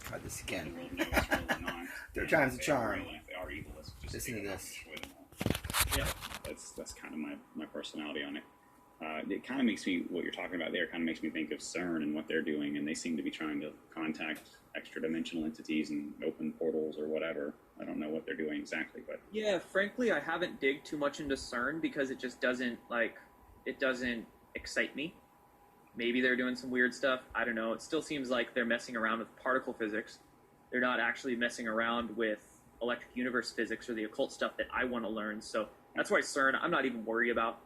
Try this again. Even though it's really not. Third time's a They are charm. real, and if they are evil, let's just Listen take to it out this. and destroy them all. Yeah, that's kind of my personality on it. It kind of makes me, what you're talking about there, kind of makes me think of CERN and what they're doing, and they seem to be trying to contact extra dimensional entities and open portals or whatever. I don't know what they're doing exactly, but Yeah, frankly, I haven't digged too much into CERN because it just doesn't it doesn't excite me. Maybe they're doing some weird stuff. I don't know. It still seems like they're messing around with particle physics. They're not actually messing around with electric universe physics or the occult stuff that I want to learn. So that's why CERN, I'm not even worried about.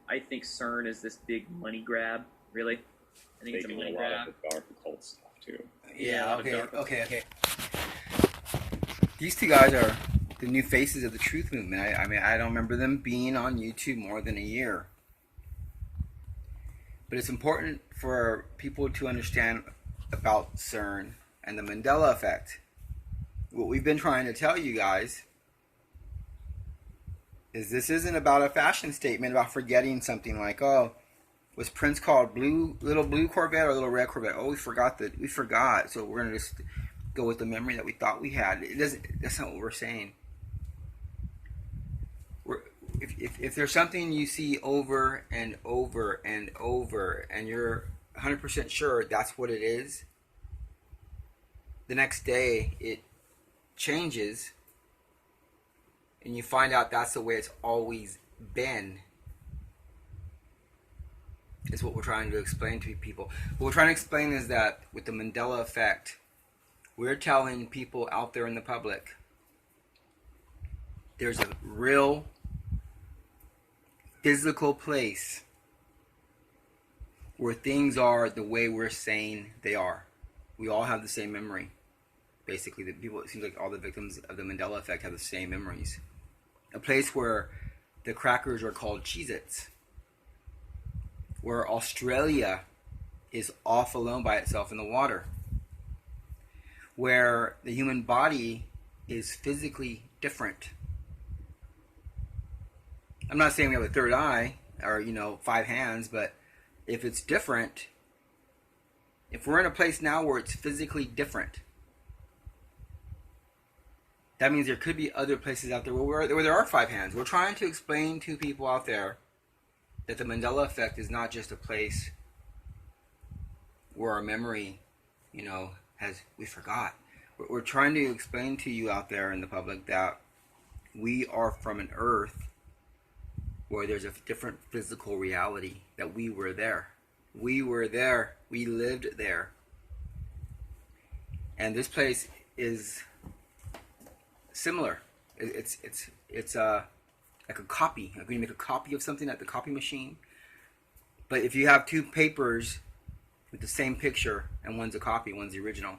I think CERN is this big money grab, really. I think they it's a do money a lot grab. of the dark occult stuff too. Yeah, Yeah, okay. These two guys are the new faces of the truth movement. I mean, I don't remember them being on YouTube more than a year. But it's important for people to understand about CERN and the Mandela effect. What we've been trying to tell you guys is this isn't about a fashion statement about forgetting something like, oh, was Prince called little blue Corvette or little red Corvette? Oh, we forgot. So we're gonna just go with the memory that we thought we had. It doesn't. That's not what we're saying. If there's something you see over and over and over, and you're 100% sure that's what it is, the next day it changes, and you find out that's the way it's always been. Is what we're trying to explain to people. What we're trying to explain is that with the Mandela effect, we're telling people out there in the public there's a real physical place where things are the way we're saying they are. We all have the same memory. Basically, the people, it seems like all the victims of the Mandela effect have the same memories. A place where the crackers are called Cheez-Its. Where Australia is off alone by itself in the water. Where the human body is physically different. I'm not saying we have a third eye or, 5 hands, but if it's different, if we're in a place now where it's physically different, that means there could be other places out there where there are 5 hands. We're trying to explain to people out there that the Mandela effect is not just a place where our memory, we forgot. We're trying to explain to you out there in the public that we are from an earth where there's a different physical reality, that we were there. We were there. We lived there. And this place is similar. It's like a copy. Like when you make a copy of something at the copy machine. But if you have 2 papers with the same picture and one's a copy, one's the original,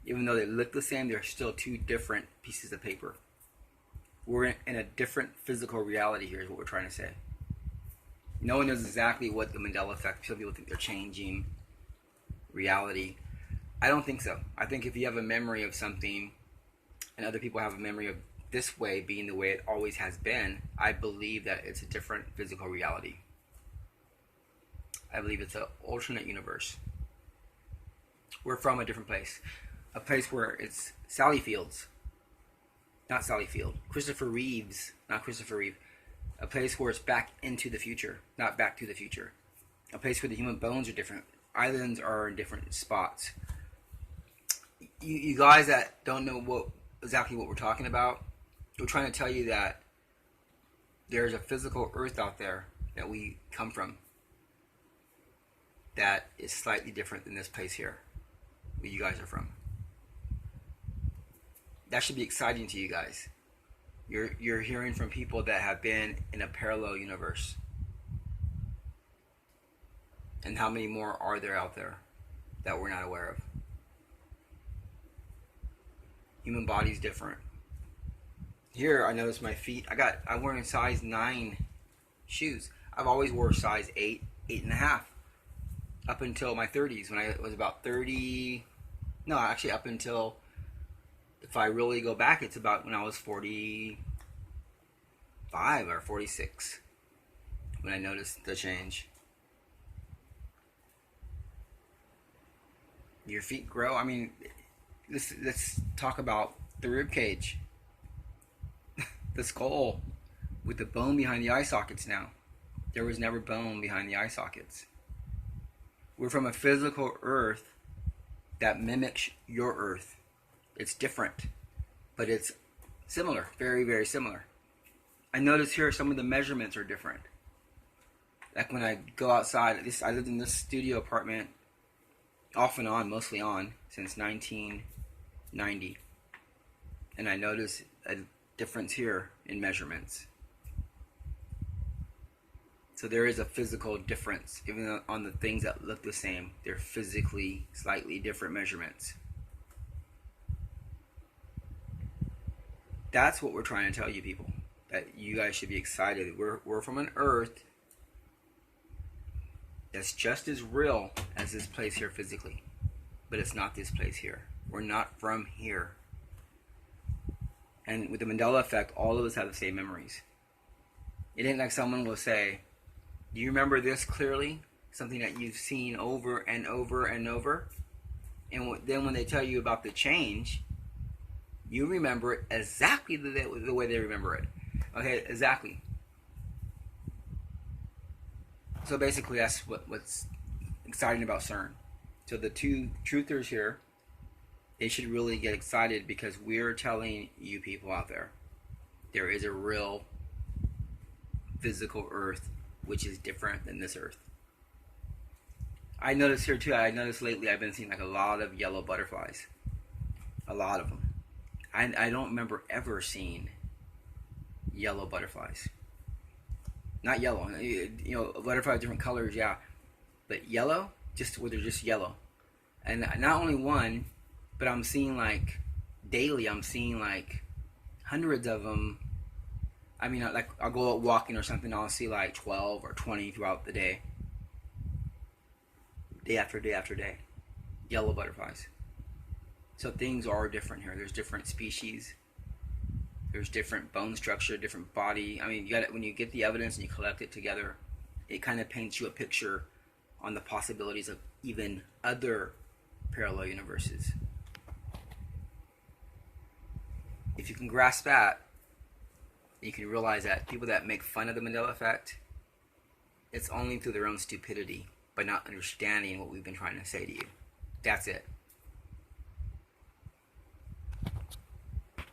even though they look the same, they're still 2 different pieces of paper. We're in a different physical reality here is what we're trying to say. No one knows exactly what the Mandela effect. Some people think they're changing reality. I don't think so. I think if you have a memory of something and other people have a memory of this way being the way it always has been, I believe that it's a different physical reality. I believe it's an alternate universe. We're from a different place. A place where it's Sally Fields. Not Sally Field. Christopher Reeves. Not Christopher Reeve. A place where it's back into the future. Not back to the future. A place where the human bones are different. Islands are in different spots. You guys that don't know exactly what we're talking about, we're trying to tell you that there's a physical earth out there that we come from that is slightly different than this place here, where you guys are from. That should be exciting to you guys. You're hearing from people that have been in a parallel universe. And how many more are there out there that we're not aware of? Human body's different. Here, I notice my feet. I'm wearing size 9 shoes. I've always wore size 8, 8.5. Up until my 30s, when I was about 30. No, actually, up until, if I really go back, it's about when I was 45 or 46 when I noticed the change. Your feet grow. I mean, let's talk about the rib cage, the skull with the bone behind the eye sockets. Now, there was never bone behind the eye sockets. We're from a physical Earth that mimics your Earth. It's different, but it's similar, very, very similar. I notice here some of the measurements are different. Like when I go outside, I lived in this studio apartment off and on, mostly on, since 1990. And I notice a difference here in measurements. So there is a physical difference, even on the things that look the same. They're physically slightly different measurements. That's what we're trying to tell you people. That you guys should be excited. We're from an Earth that's just as real as this place here physically. But it's not this place here. We're not from here. And with the Mandela effect, all of us have the same memories. It ain't like someone will say, do you remember this clearly? Something that you've seen over and over and over. And then when they tell you about the change, you remember it exactly the way they remember it. Okay, exactly. So basically that's what's exciting about CERN. So the two truthers here, they should really get excited because we're telling you people out there is a real physical Earth which is different than this Earth. I noticed here too, I noticed lately I've been seeing like a lot of yellow butterflies. A lot of them. I don't remember ever seeing yellow butterflies. Not yellow, butterflies different colors, yeah. But yellow, just where they're just yellow. And not only one, but I'm seeing like daily, I'm seeing like hundreds of them. I mean, like I'll go out walking or something, I'll see like 12 or 20 throughout the day. Day after day after day. Yellow butterflies. So things are different here. There's different species. There's different bone structure, different body. I mean, when you get the evidence and you collect it together, it kind of paints you a picture on the possibilities of even other parallel universes. If you can grasp that, you can realize that people that make fun of the Mandela effect, it's only through their own stupidity, by not understanding what we've been trying to say to you. That's it.